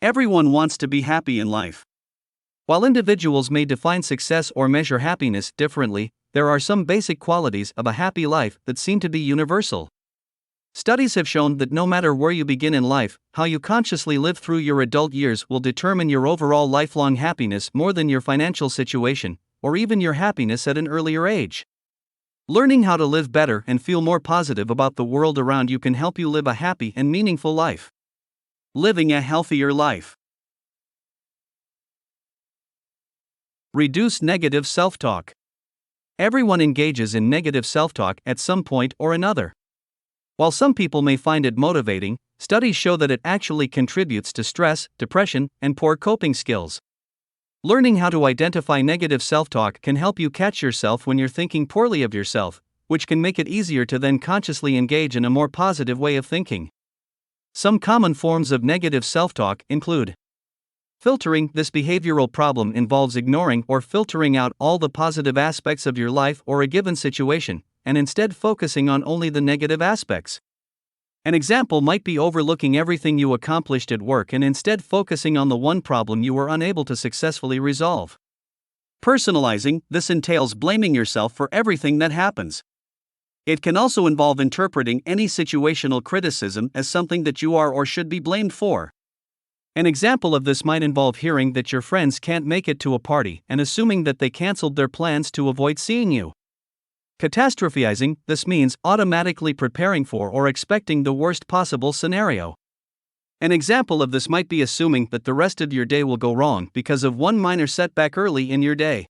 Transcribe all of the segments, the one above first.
Everyone wants to be happy in life. While individuals may define success or measure happiness differently, there are some basic qualities of a happy life that seem to be universal. Studies have shown that no matter where you begin in life, how you consciously live through your adult years will determine your overall lifelong happiness more than your financial situation, or even your happiness at an earlier age. Learning how to live better and feel more positive about the world around you can help you live a happy and meaningful life. Living a healthier life. Reduce negative self-talk. Everyone engages in negative self-talk at some point or another. While some people may find it motivating, studies show that it actually contributes to stress, depression, and poor coping skills. Learning how to identify negative self-talk can help you catch yourself when you're thinking poorly of yourself, which can make it easier to then consciously engage in a more positive way of thinking. Some common forms of negative self-talk include filtering. This behavioral problem involves ignoring or filtering out all the positive aspects of your life or a given situation, and instead focusing on only the negative aspects. An example might be overlooking everything you accomplished at work and instead focusing on the one problem you were unable to successfully resolve. Personalizing. This entails blaming yourself for everything that happens. It can also involve interpreting any situational criticism as something that you are or should be blamed for. An example of this might involve hearing that your friends can't make it to a party and assuming that they canceled their plans to avoid seeing you. Catastrophizing. This means automatically preparing for or expecting the worst possible scenario. An example of this might be assuming that the rest of your day will go wrong because of one minor setback early in your day.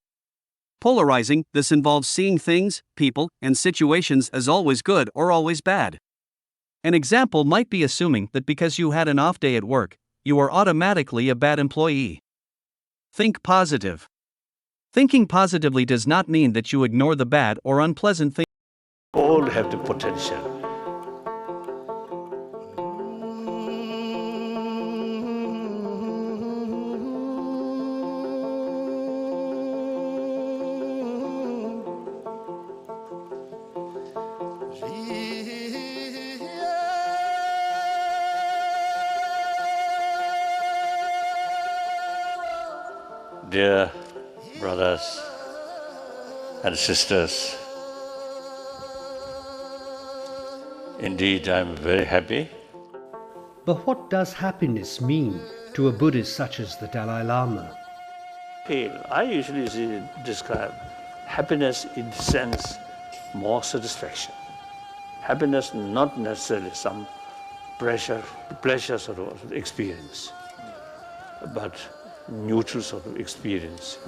Polarizing. This involves seeing things, people, and situations as always good or always bad. An example might be assuming that because you had an off day at work, you are automatically a bad employee. Think positive. Thinking positively does not mean that you ignore the bad or unpleasant things. All have the potential. Dear brothers and sisters, indeed I am very happy. But what does happiness mean to a Buddhist such as the Dalai Lama? I usually describe happiness in the sense more satisfaction. Happiness not necessarily some pleasure sort of experience, but neutral sort of experience.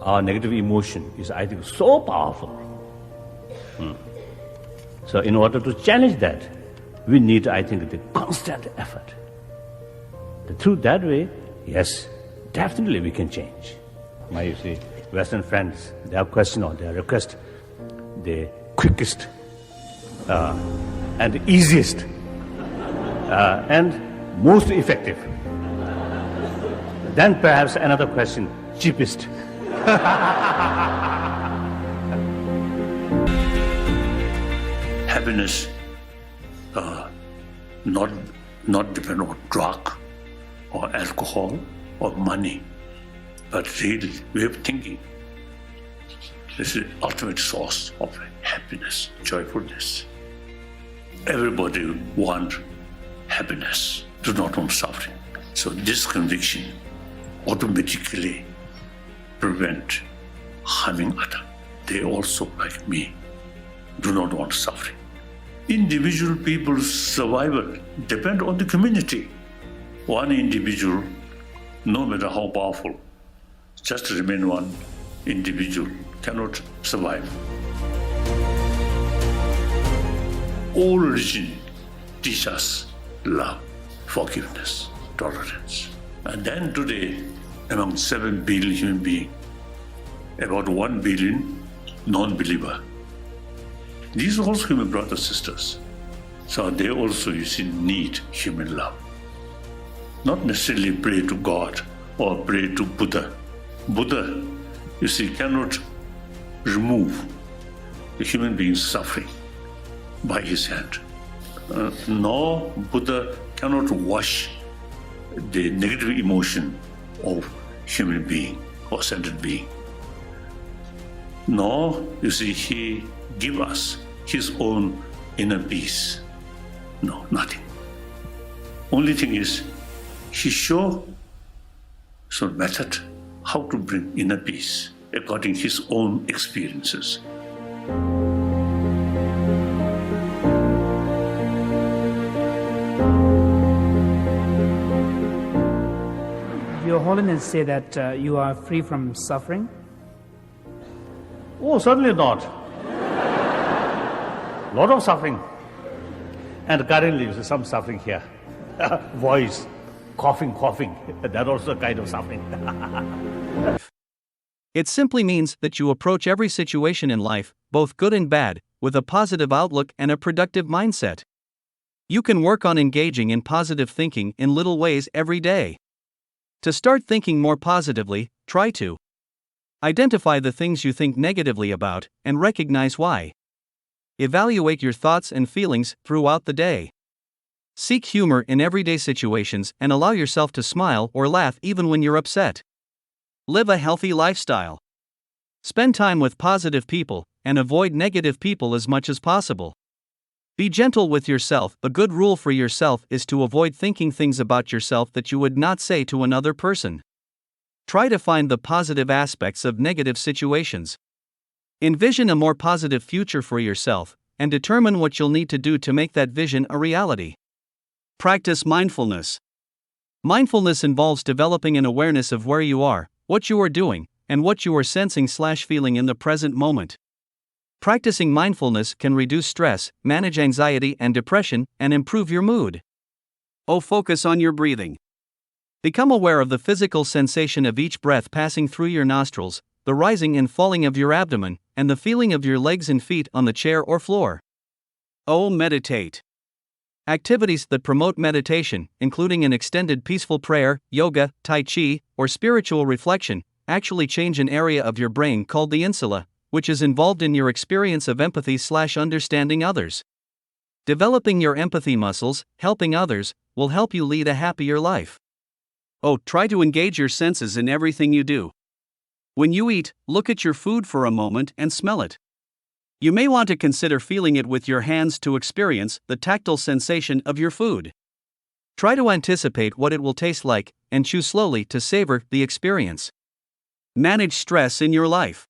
Our negative emotion is, I think, so powerful. So in order to challenge that, we need, I think, the constant effort. Through that way, yes, definitely we can change. My Western friends, their question or their request, the quickest and easiest and most effective. Then perhaps another question, cheapest. Happiness not depend on drug or alcohol or money, but really way of thinking. This is the ultimate source of happiness, joyfulness. Everybody wants happiness, do not want suffering. So this conviction automatically prevent harming others. They also, like me, do not want suffering. Individual people's survival depend on the community. One individual, no matter how powerful, just remain one individual, cannot survive. All religion teach us love, forgiveness, tolerance. And then today, among 7 billion human beings, about 1 billion non-believer. These are also human brothers and sisters. So they also, need human love. Not necessarily pray to God or pray to Buddha. Buddha, cannot remove the human being's suffering by his hand. Nor Buddha cannot wash the negative emotion of human being or sentient being. Nor, you see, he give us his own inner peace. No, nothing. Only thing is, he show some method how to bring inner peace according to his own experiences. Your Holiness say that you are free from suffering. Oh, certainly not. Lot of suffering. And currently, you see some suffering here. Voice, coughing. That also a kind of suffering. It simply means that you approach every situation in life, both good and bad, with a positive outlook and a productive mindset. You can work on engaging in positive thinking in little ways every day. To start thinking more positively, try to identify the things you think negatively about and recognize why. Evaluate your thoughts and feelings throughout the day. Seek humor in everyday situations and allow yourself to smile or laugh even when you're upset. Live a healthy lifestyle. Spend time with positive people and avoid negative people as much as possible. Be gentle with yourself. A good rule for yourself is to avoid thinking things about yourself that you would not say to another person. Try to find the positive aspects of negative situations. Envision a more positive future for yourself, and determine what you'll need to do to make that vision a reality. Practice mindfulness. Mindfulness involves developing an awareness of where you are, what you are doing, and what you are sensing/feeling in the present moment. Practicing mindfulness can reduce stress, manage anxiety and depression, and improve your mood. Focus on your breathing. Become aware of the physical sensation of each breath passing through your nostrils, the rising and falling of your abdomen, and the feeling of your legs and feet on the chair or floor. Meditate. Activities that promote meditation, including an extended peaceful prayer, yoga, tai chi, or spiritual reflection, actually change an area of your brain called the insula, which is involved in your experience of empathy/understanding others. Developing your empathy muscles, helping others, will help you lead a happier life. Try to engage your senses in everything you do. When you eat, look at your food for a moment and smell it. You may want to consider feeling it with your hands to experience the tactile sensation of your food. Try to anticipate what it will taste like, and chew slowly to savor the experience. Manage stress in your life.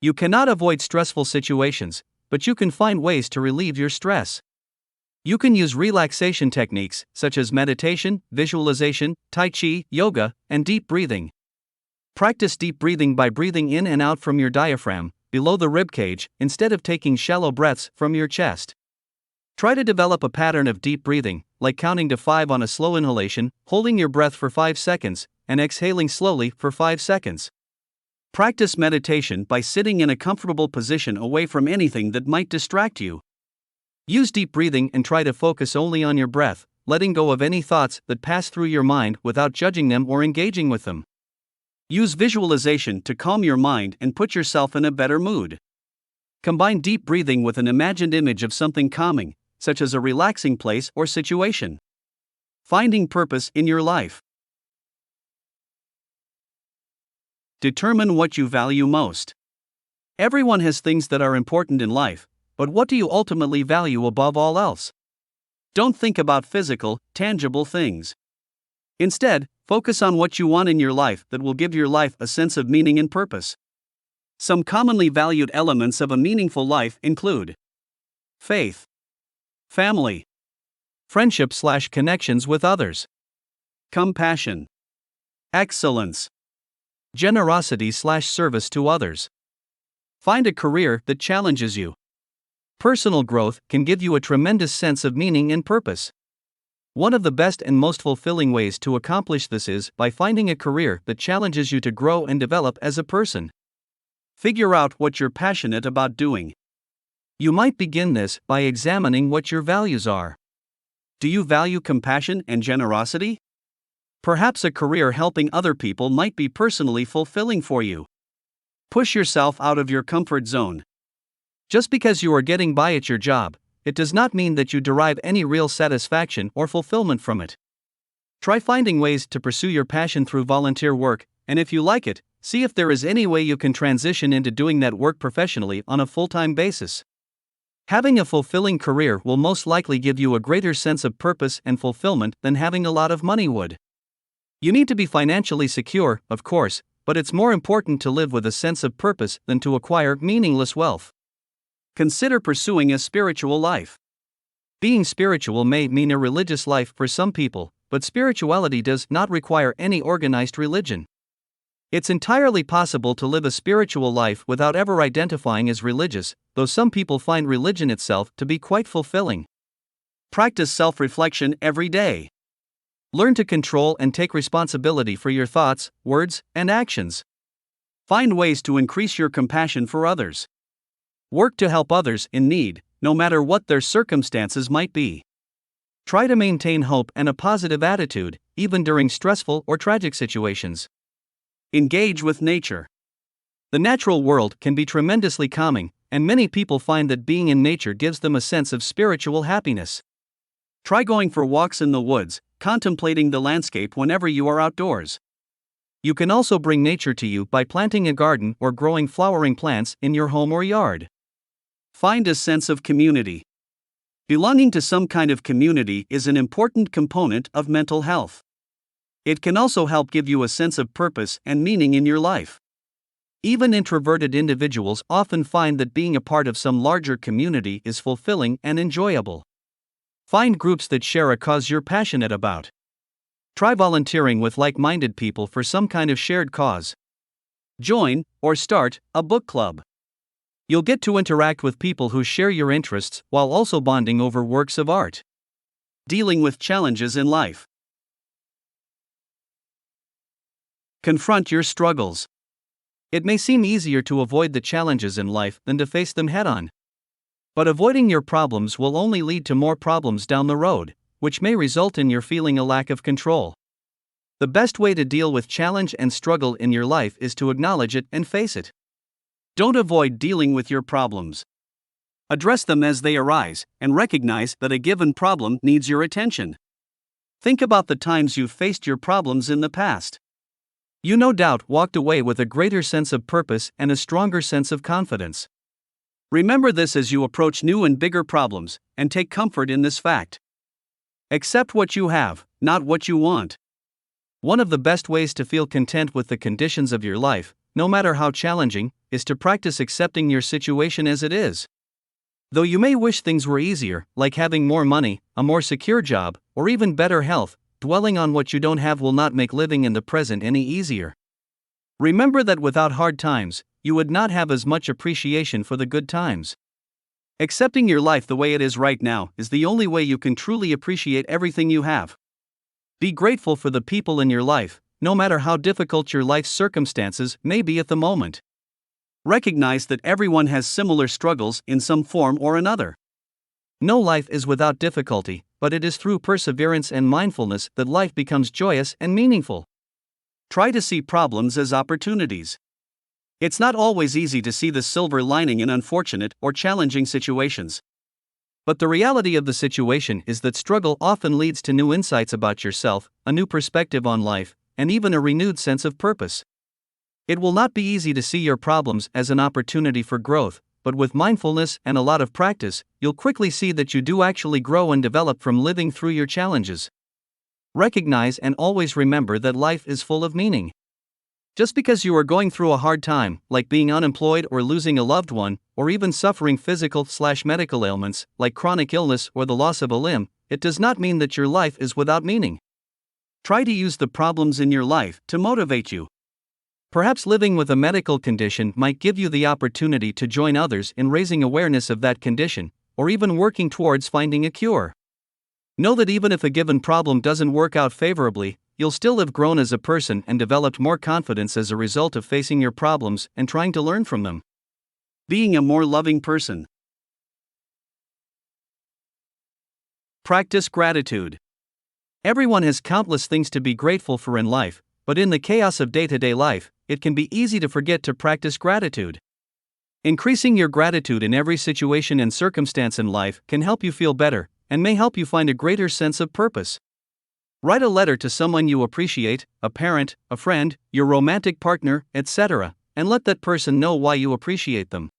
You cannot avoid stressful situations, but you can find ways to relieve your stress. You can use relaxation techniques such as meditation, visualization, tai chi, yoga, and deep breathing. Practice deep breathing by breathing in and out from your diaphragm, below the ribcage, instead of taking shallow breaths from your chest. Try to develop a pattern of deep breathing, like counting to 5 on a slow inhalation, holding your breath for 5 seconds, and exhaling slowly for 5 seconds. Practice meditation by sitting in a comfortable position away from anything that might distract you. Use deep breathing and try to focus only on your breath, letting go of any thoughts that pass through your mind without judging them or engaging with them. Use visualization to calm your mind and put yourself in a better mood. Combine deep breathing with an imagined image of something calming, such as a relaxing place or situation. Finding purpose in your life. Determine what you value most. Everyone has things that are important in life, but what do you ultimately value above all else? Don't think about physical, tangible things. Instead, focus on what you want in your life that will give your life a sense of meaning and purpose. Some commonly valued elements of a meaningful life include faith, family, friendship/connections with others, compassion, excellence, generosity/service to others. Find a career that challenges you. Personal growth can give you a tremendous sense of meaning and purpose. One of the best and most fulfilling ways to accomplish this is by finding a career that challenges you to grow and develop as a person. Figure out what you're passionate about doing. You might begin this by examining what your values are. Do you value compassion and generosity? Perhaps a career helping other people might be personally fulfilling for you. Push yourself out of your comfort zone. Just because you are getting by at your job, it does not mean that you derive any real satisfaction or fulfillment from it. Try finding ways to pursue your passion through volunteer work, and if you like it, see if there is any way you can transition into doing that work professionally on a full-time basis. Having a fulfilling career will most likely give you a greater sense of purpose and fulfillment than having a lot of money would. You need to be financially secure, of course, but it's more important to live with a sense of purpose than to acquire meaningless wealth. Consider pursuing a spiritual life. Being spiritual may mean a religious life for some people, but spirituality does not require any organized religion. It's entirely possible to live a spiritual life without ever identifying as religious, though some people find religion itself to be quite fulfilling. Practice self-reflection every day. Learn to control and take responsibility for your thoughts, words, and actions. Find ways to increase your compassion for others. Work to help others in need, no matter what their circumstances might be. Try to maintain hope and a positive attitude, even during stressful or tragic situations. Engage with nature. The natural world can be tremendously calming, and many people find that being in nature gives them a sense of spiritual happiness. Try going for walks in the woods, contemplating the landscape whenever you are outdoors. You can also bring nature to you by planting a garden or growing flowering plants in your home or yard. Find a sense of community. Belonging to some kind of community is an important component of mental health. It can also help give you a sense of purpose and meaning in your life. Even introverted individuals often find that being a part of some larger community is fulfilling and enjoyable. Find groups that share a cause you're passionate about. Try volunteering with like-minded people for some kind of shared cause. Join, or start, a book club. You'll get to interact with people who share your interests while also bonding over works of art. Dealing with challenges in life. Confront your struggles. It may seem easier to avoid the challenges in life than to face them head-on. But avoiding your problems will only lead to more problems down the road, which may result in your feeling a lack of control. The best way to deal with challenge and struggle in your life is to acknowledge it and face it. Don't avoid dealing with your problems. Address them as they arise, and recognize that a given problem needs your attention. Think about the times you've faced your problems in the past. You no doubt walked away with a greater sense of purpose and a stronger sense of confidence. Remember this as you approach new and bigger problems, and take comfort in this fact. Accept what you have, not what you want. One of the best ways to feel content with the conditions of your life, no matter how challenging, is to practice accepting your situation as it is. Though you may wish things were easier, like having more money, a more secure job, or even better health, dwelling on what you don't have will not make living in the present any easier. Remember that without hard times, you would not have as much appreciation for the good times. Accepting your life the way it is right now is the only way you can truly appreciate everything you have. Be grateful for the people in your life, no matter how difficult your life's circumstances may be at the moment. Recognize that everyone has similar struggles in some form or another. No life is without difficulty, but it is through perseverance and mindfulness that life becomes joyous and meaningful. Try to see problems as opportunities. It's not always easy to see the silver lining in unfortunate or challenging situations. But the reality of the situation is that struggle often leads to new insights about yourself, a new perspective on life, and even a renewed sense of purpose. It will not be easy to see your problems as an opportunity for growth, but with mindfulness and a lot of practice, you'll quickly see that you do actually grow and develop from living through your challenges. Recognize and always remember that life is full of meaning. Just because you are going through a hard time, like being unemployed or losing a loved one, or even suffering physical/medical ailments, like chronic illness or the loss of a limb, it does not mean that your life is without meaning. Try to use the problems in your life to motivate you. Perhaps living with a medical condition might give you the opportunity to join others in raising awareness of that condition, or even working towards finding a cure. Know that even if a given problem doesn't work out favorably, you'll still have grown as a person and developed more confidence as a result of facing your problems and trying to learn from them. Being a more loving person. Practice gratitude. Everyone has countless things to be grateful for in life, but in the chaos of day-to-day life, it can be easy to forget to practice gratitude. Increasing your gratitude in every situation and circumstance in life can help you feel better, and may help you find a greater sense of purpose. Write a letter to someone you appreciate, a parent, a friend, your romantic partner, etc., and let that person know why you appreciate them.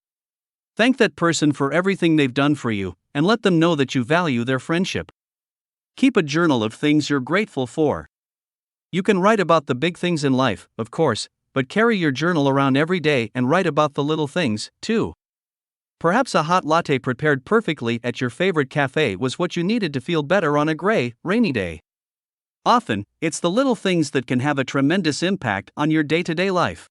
Thank that person for everything they've done for you, and let them know that you value their friendship. Keep a journal of things you're grateful for. You can write about the big things in life, of course, but carry your journal around every day and write about the little things, too. Perhaps a hot latte prepared perfectly at your favorite cafe was what you needed to feel better on a gray, rainy day. Often, it's the little things that can have a tremendous impact on your day-to-day life.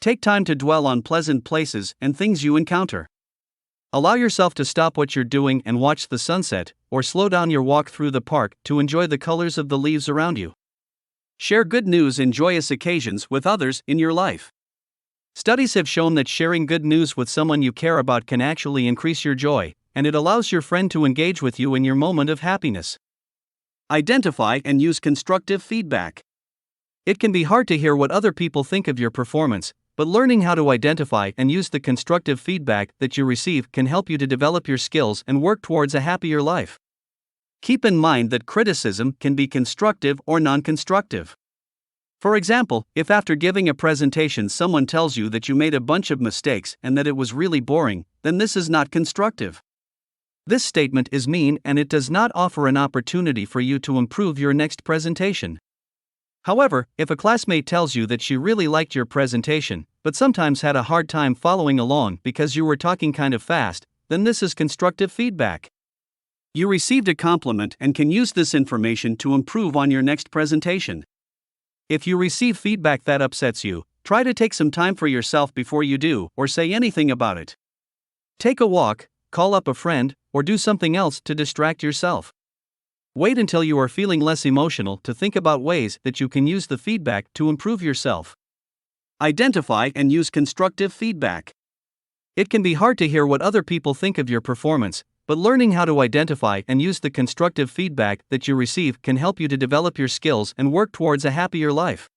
Take time to dwell on pleasant places and things you encounter. Allow yourself to stop what you're doing and watch the sunset, or slow down your walk through the park to enjoy the colors of the leaves around you. Share good news and joyous occasions with others in your life. Studies have shown that sharing good news with someone you care about can actually increase your joy, and it allows your friend to engage with you in your moment of happiness. Identify and use constructive feedback. It can be hard to hear what other people think of your performance, but learning how to identify and use the constructive feedback that you receive can help you to develop your skills and work towards a happier life. Keep in mind that criticism can be constructive or non-constructive. For example, if after giving a presentation someone tells you that you made a bunch of mistakes and that it was really boring, then this is not constructive. This statement is mean and it does not offer an opportunity for you to improve your next presentation. However, if a classmate tells you that she really liked your presentation, but sometimes had a hard time following along because you were talking kind of fast, then this is constructive feedback. You received a compliment and can use this information to improve on your next presentation. If you receive feedback that upsets you, try to take some time for yourself before you do or say anything about it. Take a walk, call up a friend, or do something else to distract yourself. Wait until you are feeling less emotional to think about ways that you can use the feedback to improve yourself. Identify and use constructive feedback. It can be hard to hear what other people think of your performance, but learning how to identify and use the constructive feedback that you receive can help you to develop your skills and work towards a happier life.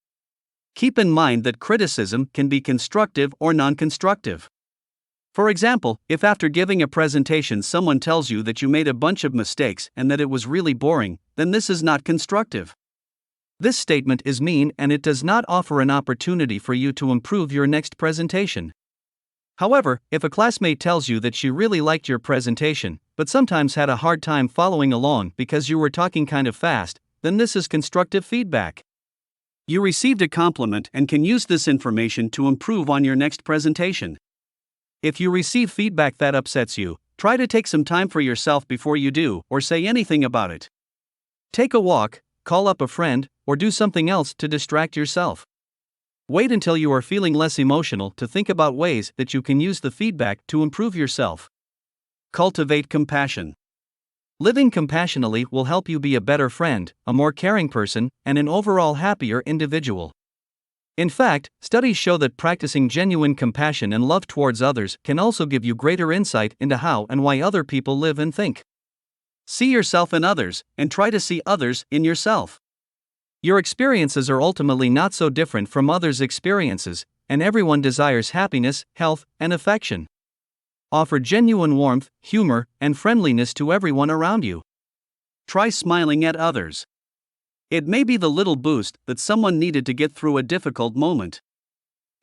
Keep in mind that criticism can be constructive or non-constructive. For example, if after giving a presentation someone tells you that you made a bunch of mistakes and that it was really boring, then this is not constructive. This statement is mean and it does not offer an opportunity for you to improve your next presentation. However, if a classmate tells you that she really liked your presentation, but sometimes had a hard time following along because you were talking kind of fast, then this is constructive feedback. You received a compliment and can use this information to improve on your next presentation. If you receive feedback that upsets you, try to take some time for yourself before you do or say anything about it. Take a walk, call up a friend, or do something else to distract yourself. Wait until you are feeling less emotional to think about ways that you can use the feedback to improve yourself. Cultivate compassion. Living compassionately will help you be a better friend, a more caring person, and an overall happier individual. In fact, studies show that practicing genuine compassion and love towards others can also give you greater insight into how and why other people live and think. See yourself in others, and try to see others in yourself. Your experiences are ultimately not so different from others' experiences, and everyone desires happiness, health, and affection. Offer genuine warmth, humor, and friendliness to everyone around you. Try smiling at others. It may be the little boost that someone needed to get through a difficult moment.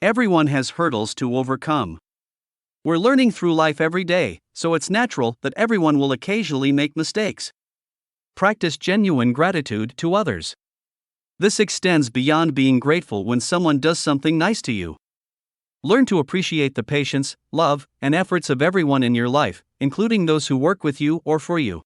Everyone has hurdles to overcome. We're learning through life every day, so it's natural that everyone will occasionally make mistakes. Practice genuine gratitude to others. This extends beyond being grateful when someone does something nice to you. Learn to appreciate the patience, love, and efforts of everyone in your life, including those who work with you or for you.